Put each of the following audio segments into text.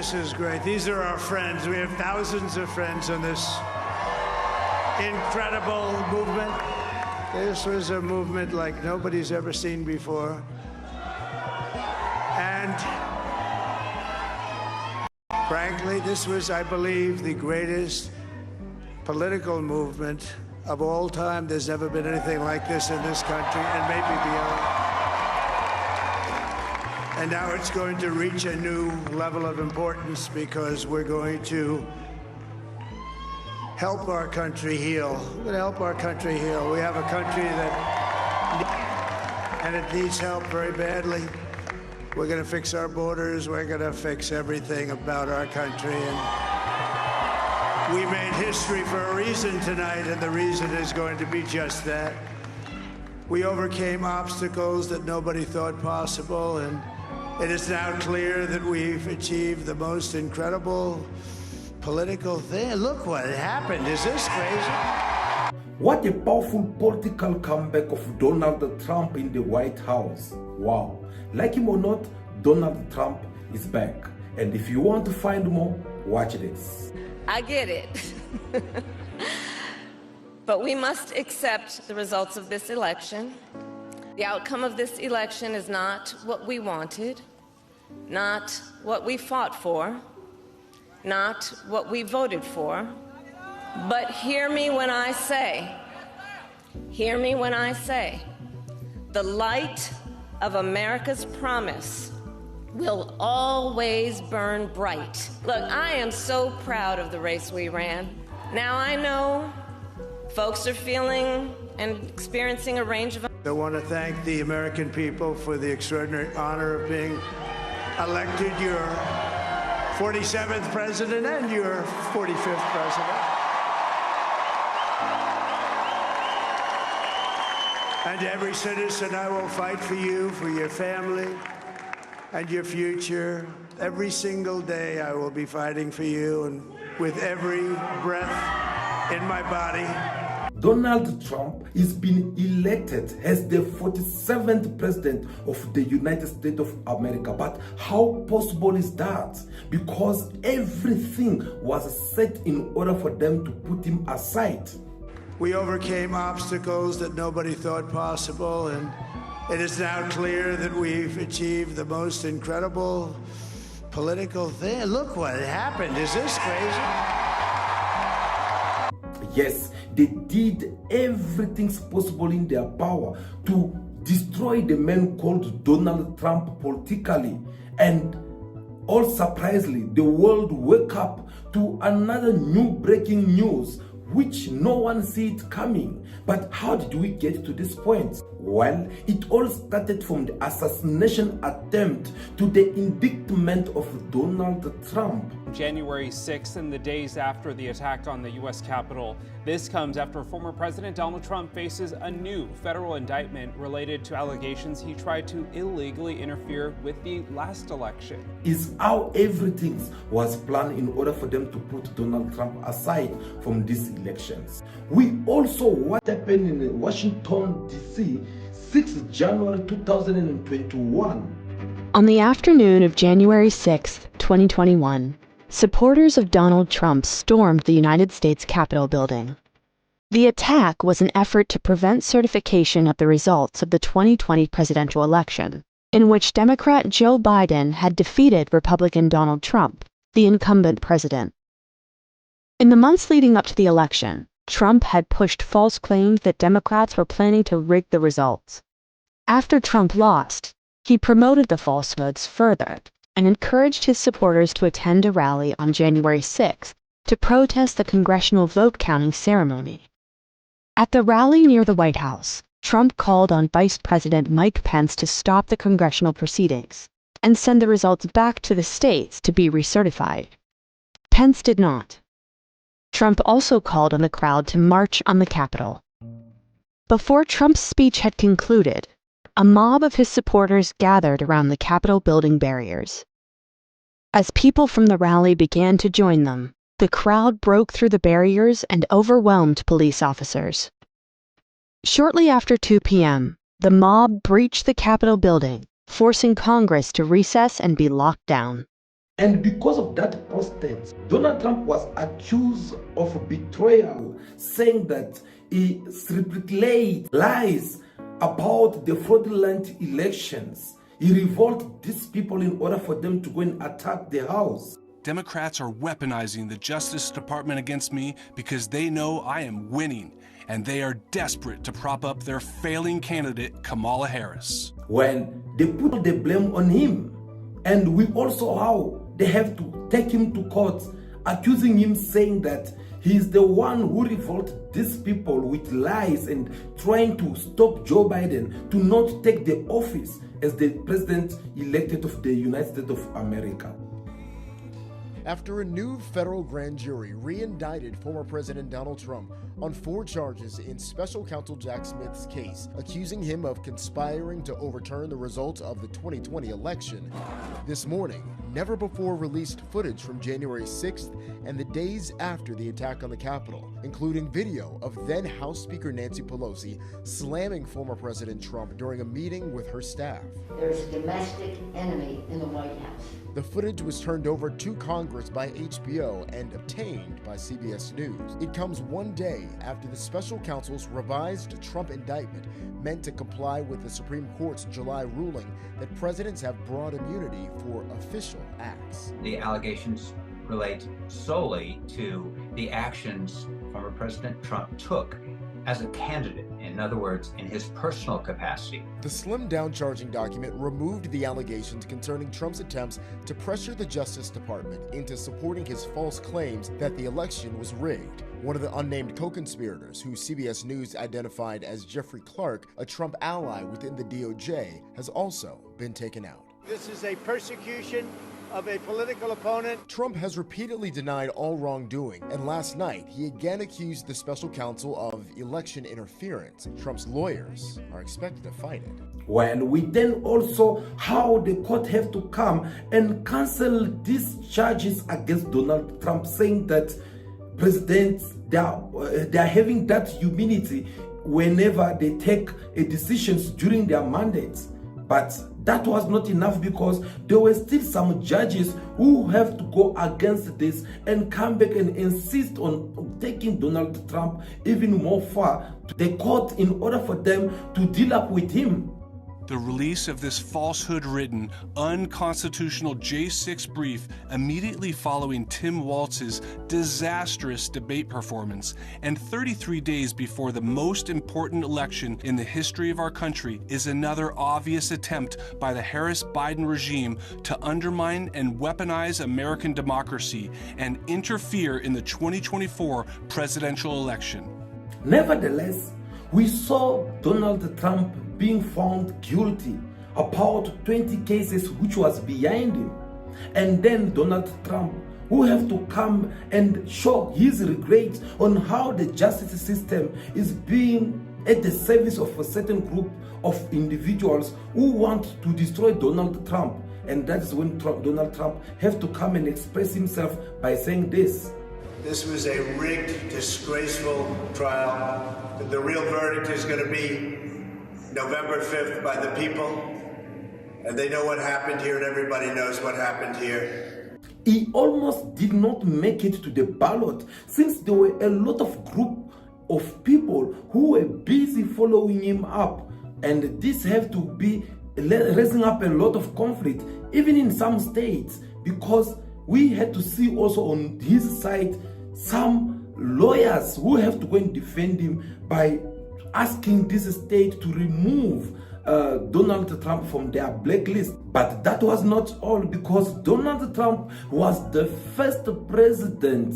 this is great. These are our friends. We have thousands of friends on this incredible movement. This was a movement like nobody's ever seen before. And frankly, this was, I believe, the greatest political movement of all time. There's never been anything like this in this country, and maybe beyond. And now it's going to reach a new level of importance because we're going to help our country heal. We're going to help our country heal. We have a country and it needs help very badly. We're going to fix our borders. We're going to fix everything about our country. And we made history for a reason tonight, and the reason is going to be just that. We overcame obstacles that nobody thought possible, and it is now clear that we've achieved the most incredible political thing. Look what happened. Is this crazy? What a powerful political comeback of Donald Trump in the White House. Wow. Like him or not, Donald Trump is back. And if you want to find more, watch this. I get it. But we must accept the results of this election. The outcome of this election is not what we wanted, not what we fought for, not what we voted for. But hear me when I say, the light of America's promise will always burn bright. Look, I am so proud of the race we ran. Now I know folks are feeling and experiencing a range of... I want to thank the American people for the extraordinary honor of being elected your 47th president and your 45th president. And every citizen, I will fight for you, for your family, and your future. Every single day I will be fighting for you, and with every breath in my body. Donald Trump is being elected as the 47th president of the United States of America. But how possible is that? Because everything was set in order for them to put him aside. We overcame obstacles that nobody thought possible, and it is now clear that we've achieved the most incredible political thing. Look what happened. Is this crazy? Yes, they did everything possible in their power to destroy the man called Donald Trump politically. And all surprisingly, the world woke up to another new breaking news, which no one see it coming. But how did we get to this point? Well, it all started from the assassination attempt to the indictment of Donald Trump. January 6th and the days after the attack on the U.S. Capitol. This comes after former President Donald Trump faces a new federal indictment related to allegations he tried to illegally interfere with the last election. Is how everything was planned in order for them to put Donald Trump aside from these elections. We also what happened in Washington, D.C., 6 January 2021. On the afternoon of January 6, 2021, supporters of Donald Trump stormed the United States Capitol building. The attack was an effort to prevent certification of the results of the 2020 presidential election, in which Democrat Joe Biden had defeated Republican Donald Trump, the incumbent president. In the months leading up to the election, Trump had pushed false claims that Democrats were planning to rig the results. After Trump lost, he promoted the falsehoods further and encouraged his supporters to attend a rally on January 6th to protest the congressional vote counting ceremony. At the rally near the White House, Trump called on Vice President Mike Pence to stop the congressional proceedings and send the results back to the states to be recertified. Pence did not. Trump also called on the crowd to march on the Capitol. Before Trump's speech had concluded, a mob of his supporters gathered around the Capitol building barriers. As people from the rally began to join them, the crowd broke through the barriers and overwhelmed police officers. Shortly after 2 p.m., the mob breached the Capitol building, forcing Congress to recess and be locked down. And because of that postage, Donald Trump was accused of betrayal, saying that he repeated lies about the fraudulent elections. He revolted these people in order for them to go and attack the House. Democrats are weaponizing the Justice Department against me because they know I am winning, and they are desperate to prop up their failing candidate, Kamala Harris. When they put the blame on him, and we also how they have to take him to court, accusing him, saying that he is the one who revolted these people with lies and trying to stop Joe Biden to not take the office as the president-elected of the United States of America. After a new federal grand jury re-indicted former President Donald Trump on 4 charges in special counsel Jack Smith's case, accusing him of conspiring to overturn the results of the 2020 election. This morning, never before released footage from January 6th and the days after the attack on the Capitol, including video of then House Speaker Nancy Pelosi slamming former President Trump during a meeting with her staff. There's a domestic enemy in the White House. The footage was turned over to Congress by HBO and obtained by CBS News. It comes one day after the special counsel's revised Trump indictment meant to comply with the Supreme Court's July ruling that presidents have broad immunity for official acts. The allegations relate solely to the actions former President Trump took as a candidate, in other words, in his personal capacity. The slimmed-down charging document removed the allegations concerning Trump's attempts to pressure the Justice Department into supporting his false claims that the election was rigged. One of the unnamed co-conspirators, who CBS News identified as Jeffrey Clark, a Trump ally within the DOJ, has also been taken out. This is a persecution of a political opponent. Trump has repeatedly denied all wrongdoing, and last night he again accused the special counsel of election interference. Trump's lawyers are expected to fight it. When we then also how the court have to come and cancel these charges against Donald Trump, saying that presidents they are having that immunity whenever they take decisions during their mandates. But that was not enough, because there were still some judges who have to go against this and come back and insist on taking Donald Trump even more far to the court in order for them to deal up with him. The release of this falsehood-ridden, unconstitutional J6 brief immediately following Tim Walz's disastrous debate performance and 33 days before the most important election in the history of our country is another obvious attempt by the Harris-Biden regime to undermine and weaponize American democracy and interfere in the 2024 presidential election. Nevertheless, we saw Donald Trump being found guilty about 20 cases which was behind him. And then Donald Trump, who have to come and show his regret on how the justice system is being at the service of a certain group of individuals who want to destroy Donald Trump. And that is when Donald Trump have to come and express himself by saying this. This was a rigged, disgraceful trial. The real verdict is going to be November 5th by the people. And they know what happened here, and everybody knows what happened here. He almost did not make it to the ballot, since there were a lot of group of people who were busy following him up. And this have to be raising up a lot of conflict, even in some states, because we had to see also on his side some lawyers who have to go and defend him by asking this state to remove Donald Trump from their blacklist. But that was not all, because Donald Trump was the first president,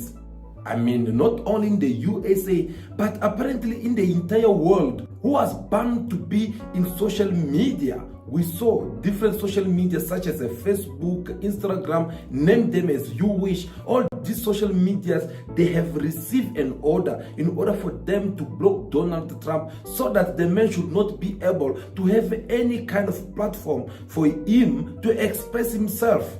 I mean, not only in the USA, but apparently in the entire world, who was banned to be in social media. We saw different social media such as Facebook, Instagram, name them as you wish. All these social medias, they have received an order in order for them to block Donald Trump, so that the man should not be able to have any kind of platform for him to express himself.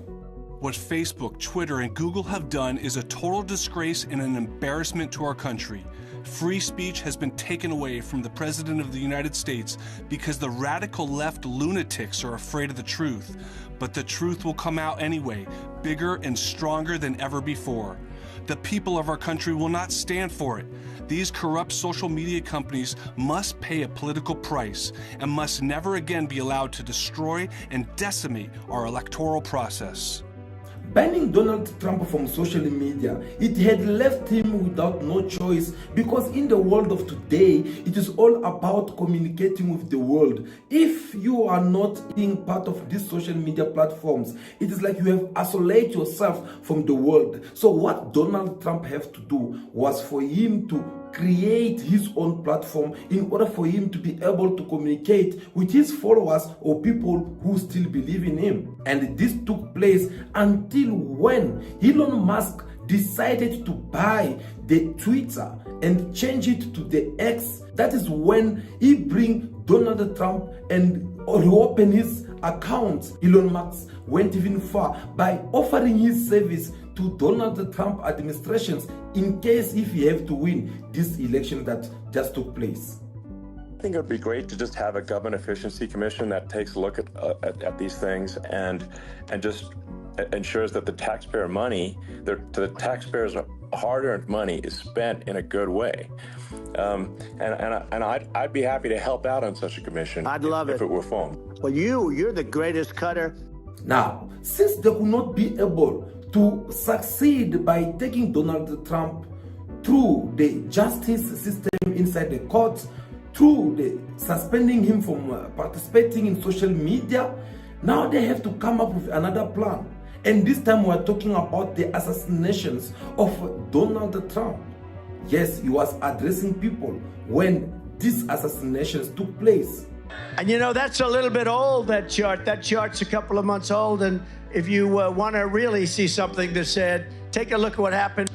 What Facebook, Twitter, and Google have done is a total disgrace and an embarrassment to our country. Free speech has been taken away from the President of the United States because the radical left lunatics are afraid of the truth. But the truth will come out anyway, bigger and stronger than ever before. The people of our country will not stand for it. These corrupt social media companies must pay a political price and must never again be allowed to destroy and decimate our electoral process. Banning Donald Trump from social media, it had left him without no choice, because in the world of today, it is all about communicating with the world. If you are not being part of these social media platforms, it is like you have isolated yourself from the world. So what Donald Trump had to do was for him to create his own platform in order for him to be able to communicate with his followers or people who still believe in him. And this took place until when Elon Musk decided to buy the Twitter and change it to the X. That is when he bring Donald Trump and reopen his account. Elon Musk went even far by offering his service to Donald Trump administrations in case if he have to win this election that just took place. I think it would be great to just have a government efficiency commission that takes a look at these things and just ensures that the taxpayer money, the taxpayers' hard-earned money, is spent in a good way. And I'd be happy to help out on such a commission. I'd love it if it were formed. Well, you're the greatest cutter. Now, since they could not be able to succeed by taking Donald Trump through the justice system inside the courts, through the suspending him from participating in social media, now they have to come up with another plan. And this time we're talking about the assassinations of Donald Trump. Yes, he was addressing people when these assassinations took place. And you know, that's a little bit old, that chart. That chart's a couple of months old. And if you want to really see something that said, take a look at what happened.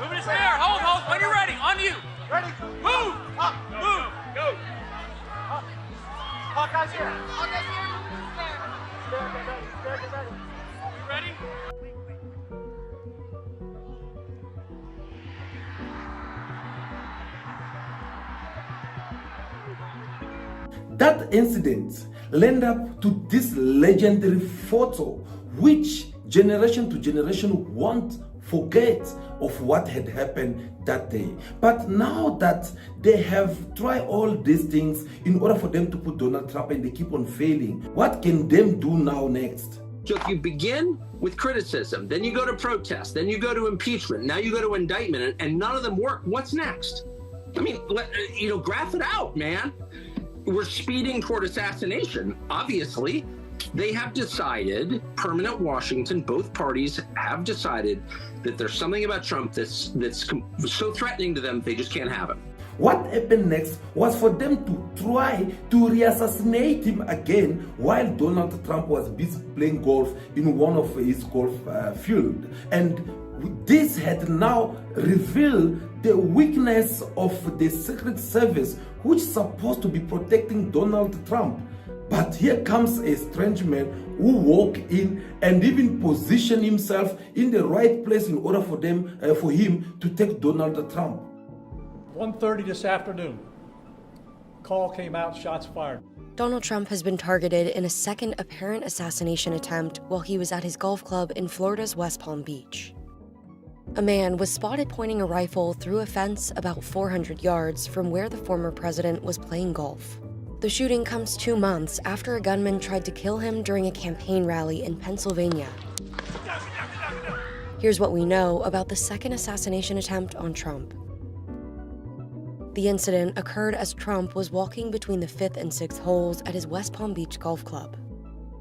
Moving his hair. Hold. When you're ready. On you. Ready. Move. Up. Move. Go. Up. Hawkeye's here. Hawkeye's here. Stand. Get ready. You ready? That incident led up to this legendary photo, which generation to generation won't forget of what had happened that day. But now that they have tried all these things in order for them to put Donald Trump and they keep on failing, what can them do now next? So if you begin with criticism, then you go to protest, then you go to impeachment, now you go to indictment, and none of them work, what's next? I mean, graph it out, man. We're speeding toward assassination, obviously. They have decided, permanent Washington, both parties have decided that there's something about Trump that's so threatening to them, they just can't have it. What happened next was for them to try to re-assassinate him again while Donald Trump was busy playing golf in one of his golf field. And this had now revealed the weakness of the Secret Service, which is supposed to be protecting Donald Trump. But here comes a strange man who walked in and even positioned himself in the right place in order for him to take Donald Trump. 1:30 this afternoon, call came out, shots fired. Donald Trump has been targeted in a second apparent assassination attempt while he was at his golf club in Florida's West Palm Beach. A man was spotted pointing a rifle through a fence about 400 yards from where the former president was playing golf. The shooting comes 2 months after a gunman tried to kill him during a campaign rally in Pennsylvania. Here's what we know about the second assassination attempt on Trump. The incident occurred as Trump was walking between the 5th and 6th holes at his West Palm Beach golf club.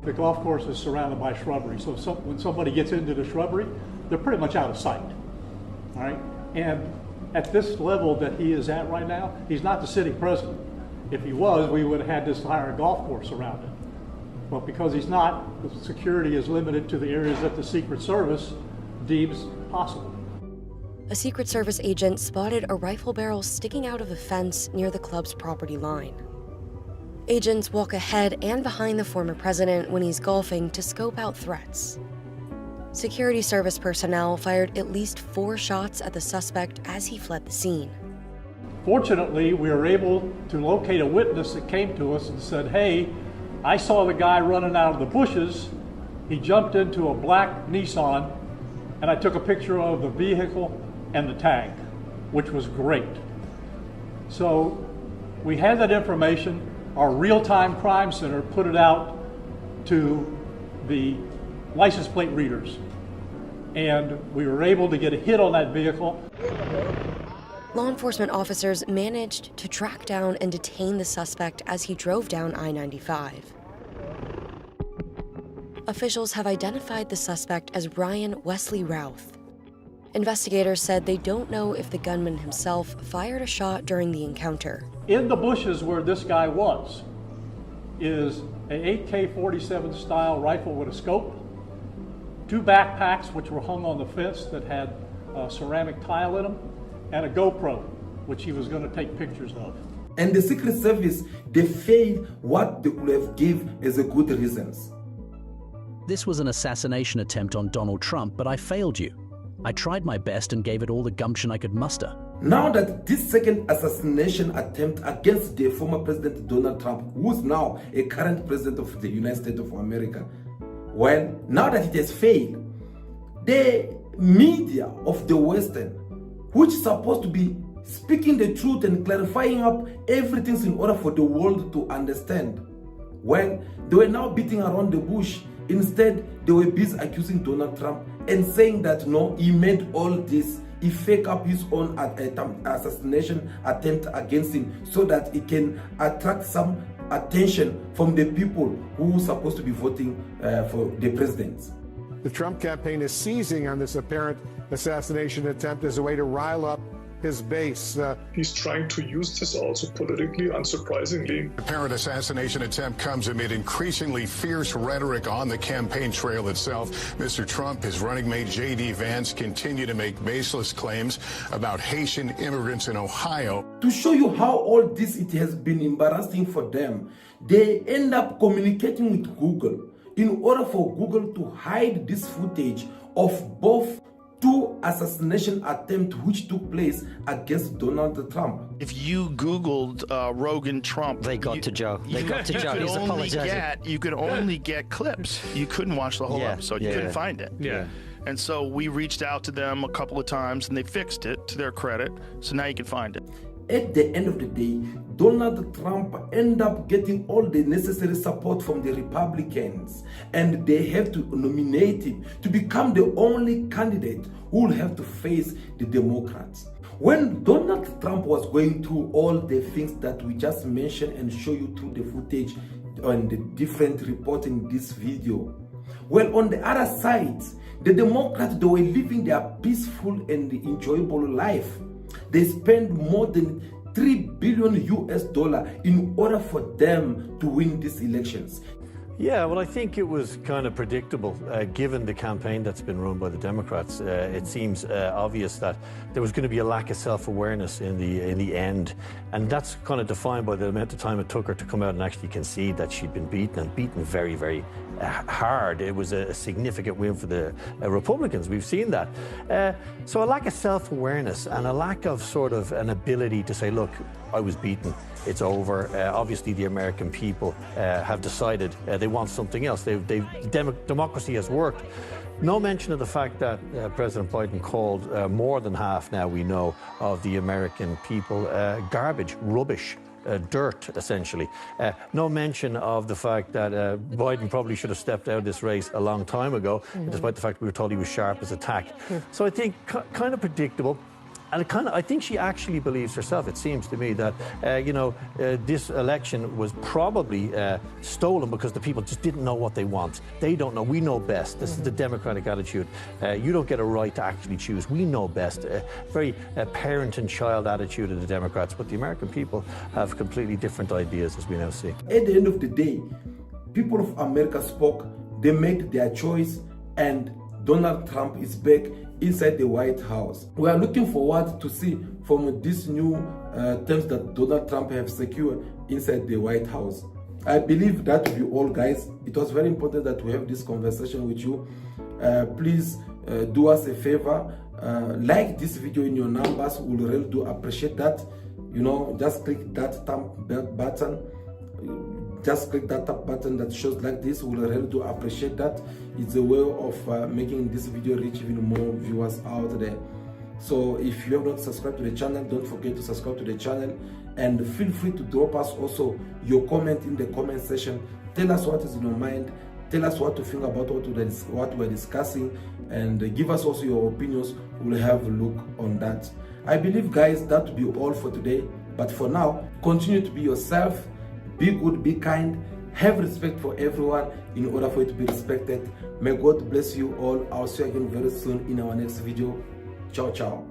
The golf course is surrounded by shrubbery, so when somebody gets into the shrubbery, they're pretty much out of sight. All right? And at this level that he is at right now, he's not the sitting president. If he was, we would have had this entire golf course around it. But because he's not, the security is limited to the areas that the Secret Service deems possible. A Secret Service agent spotted a rifle barrel sticking out of a fence near the club's property line. Agents walk ahead and behind the former president when he's golfing to scope out threats. Security service personnel fired at least 4 shots at the suspect as he fled the scene. Fortunately, we were able to locate a witness that came to us and said, hey, I saw the guy running out of the bushes. He jumped into a black Nissan, and I took a picture of the vehicle and the tag, which was great. So we had that information. Our real-time crime center put it out to the license plate readers, and we were able to get a hit on that vehicle. Law enforcement officers managed to track down and detain the suspect as he drove down I-95. Officials have identified the suspect as Ryan Wesley Routh. Investigators said they don't know if the gunman himself fired a shot during the encounter. In the bushes where this guy was is an AK-47 style rifle with a scope, 2 backpacks which were hung on the fence that had ceramic tile in them, and a GoPro, which he was going to take pictures of. And the Secret Service, they failed what they could have given as a good reasons. This was an assassination attempt on Donald Trump, but I failed you. I tried my best and gave it all the gumption I could muster. Now that this second assassination attempt against the former President Donald Trump, who is now a current president of the United States of America, well, now that it has failed, the media of the Western, which is supposed to be speaking the truth and clarifying up everything in order for the world to understand, well, they were now beating around the bush. Instead, they were busy accusing Donald Trump and saying that no, he made all this, he faked up his own assassination attempt against him so that he can attract some attention from the people who are supposed to be voting for the president. The Trump campaign is seizing on this apparent assassination attempt as a way to rile up his base. He's trying to use this also politically, unsurprisingly. The apparent assassination attempt comes amid increasingly fierce rhetoric on the campaign trail itself. Mr. Trump, his running mate J.D. Vance continue to make baseless claims about Haitian immigrants in Ohio. To show you how all this it has been embarrassing for them, they end up communicating with Google in order for Google to hide this footage of both 2 assassination attempts which took place against Donald Trump. If you Googled Rogan Trump, they got to Joe. They got to Joe. He's apologizing. You could only get clips. You couldn't watch the whole episode. You couldn't find it. Yeah. And so we reached out to them a couple of times, and they fixed it to their credit. So now you can find it. At the end of the day, Donald Trump ended up getting all the necessary support from the Republicans, and they have to nominate him to become the only candidate who will have to face the Democrats. When Donald Trump was going through all the things that we just mentioned and show you through the footage and the different reports in this video, well, on the other side, the Democrats, they were living their peaceful and enjoyable life. They spend more than $3 billion in order for them to win these elections. Yeah, well, I think it was kind of predictable, given the campaign that's been run by the Democrats. It seems obvious that there was going to be a lack of self-awareness in the end, and that's kind of defined by the amount of time it took her to come out and actually concede that she'd been beaten, and beaten very, very hard. It was a significant win for the Republicans. We've seen that. So a lack of self-awareness and a lack of sort of an ability to say, look, I was beaten, it's over. Obviously, the American people have decided they want something else. Democracy has worked. No mention of the fact that President Biden called more than half, now we know, of the American people garbage, rubbish. Dirt, essentially. No mention of the fact that Biden probably should have stepped out of this race a long time ago, despite the fact we were told he was sharp as a tack. So I think kind of predictable. And I think she actually believes herself, it seems to me, that, this election was probably stolen because the people just didn't know what they want. They don't know. We know best. This is the Democratic attitude. You don't get a right to actually choose. We know best. Very parent and child attitude of the Democrats. But the American people have completely different ideas, as we now see. At the end of the day, people of America spoke. They made their choice, and Donald Trump is back inside the White House. We are looking forward to see from these new terms that Donald Trump has secured inside the White House. I believe that will be all, guys. It was very important that we have this conversation with you. Please do us a favor. Like this video in your numbers. We really do appreciate that. Just click that thumb button. Just click that top button that shows like this. We really do appreciate that. It's a way of making this video reach even more viewers out there. So if you have not subscribed to the channel, don't forget to subscribe to the channel, and feel free to drop us also your comment in the comment section. Tell us what is in your mind. Tell us what to think about what we're discussing, and give us also your opinions. We'll have a look on that. I believe, guys, that will be all for today. But for now, continue to be yourself. Be good, be kind, have respect for everyone in order for you to be respected. May God bless you all. I'll see you again very soon in our next video. Ciao, ciao.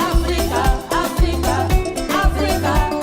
Africa, Africa, Africa,